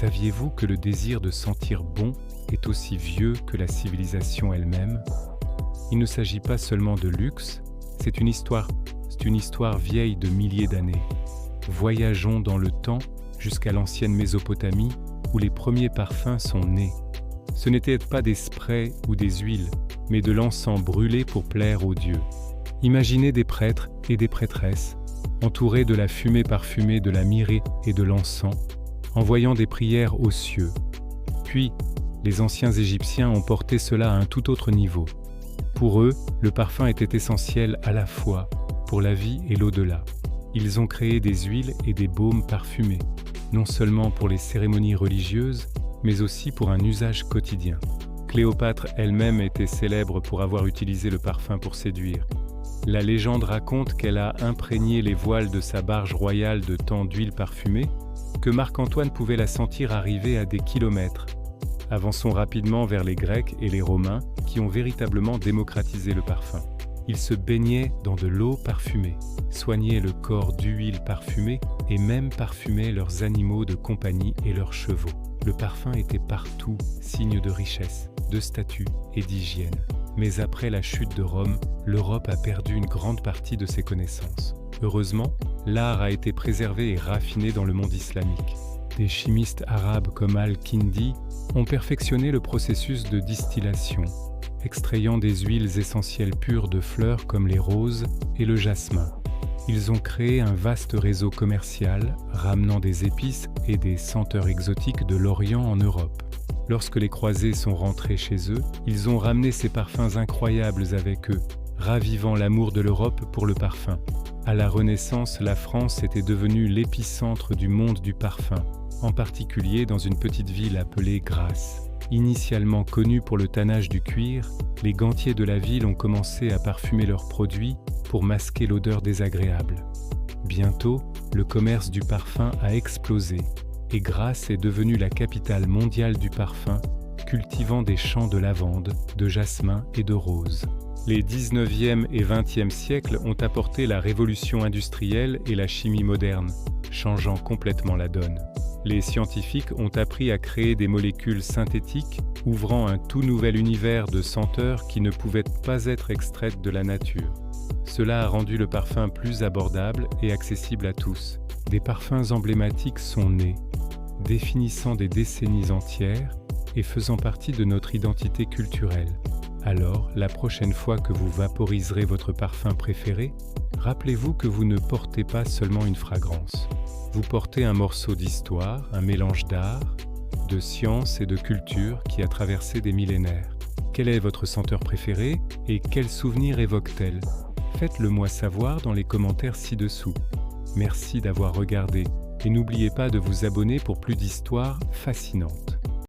Saviez-vous que le désir de sentir bon est aussi vieux que la civilisation elle-même? Il ne s'agit pas seulement de luxe, c'est une histoire vieille de milliers d'années. Voyageons dans le temps jusqu'à l'ancienne Mésopotamie où les premiers parfums sont nés. Ce n'étaient pas des sprays ou des huiles, mais de l'encens brûlé pour plaire aux dieux. Imaginez des prêtres et des prêtresses, entourés de la fumée parfumée de la myrrhe et de l'encens, envoyant des prières aux cieux. Puis, les anciens Égyptiens ont porté cela à un tout autre niveau. Pour eux, le parfum était essentiel à la fois pour la vie et l'au-delà. Ils ont créé des huiles et des baumes parfumés, non seulement pour les cérémonies religieuses, mais aussi pour un usage quotidien. Cléopâtre elle-même était célèbre pour avoir utilisé le parfum pour séduire. La légende raconte qu'elle a imprégné les voiles de sa barge royale de tant d'huile parfumée que Marc-Antoine pouvait la sentir arriver à des kilomètres. Avançons rapidement vers les Grecs et les Romains qui ont véritablement démocratisé le parfum. Ils se baignaient dans de l'eau parfumée, soignaient le corps d'huile parfumée et même parfumaient leurs animaux de compagnie et leurs chevaux. Le parfum était partout, signe de richesse, de statut et d'hygiène. Mais après la chute de Rome, l'Europe a perdu une grande partie de ses connaissances. Heureusement, l'art a été préservé et raffiné dans le monde islamique. Des chimistes arabes comme Al-Kindi ont perfectionné le processus de distillation, extrayant des huiles essentielles pures de fleurs comme les roses et le jasmin. Ils ont créé un vaste réseau commercial, ramenant des épices et des senteurs exotiques de l'Orient en Europe. Lorsque les croisés sont rentrés chez eux, ils ont ramené ces parfums incroyables avec eux, ravivant l'amour de l'Europe pour le parfum. À la Renaissance, la France était devenue l'épicentre du monde du parfum, en particulier dans une petite ville appelée Grasse. Initialement connue pour le tannage du cuir, les gantiers de la ville ont commencé à parfumer leurs produits pour masquer l'odeur désagréable. Bientôt, le commerce du parfum a explosé et Grasse est devenue la capitale mondiale du parfum, cultivant des champs de lavande, de jasmin et de rose. Les 19e et 20e siècles ont apporté la révolution industrielle et la chimie moderne, changeant complètement la donne. Les scientifiques ont appris à créer des molécules synthétiques, ouvrant un tout nouvel univers de senteurs qui ne pouvaient pas être extraites de la nature. Cela a rendu le parfum plus abordable et accessible à tous. Des parfums emblématiques sont nés, définissant des décennies entières et faisant partie de notre identité culturelle. Alors, la prochaine fois que vous vaporiserez votre parfum préféré, rappelez-vous que vous ne portez pas seulement une fragrance. Vous portez un morceau d'histoire, un mélange d'art, de science et de culture qui a traversé des millénaires. Quelle est votre senteur préférée et quels souvenirs évoque-t-elle? Faites-le moi savoir dans les commentaires ci-dessous. Merci d'avoir regardé et n'oubliez pas de vous abonner pour plus d'histoires fascinantes.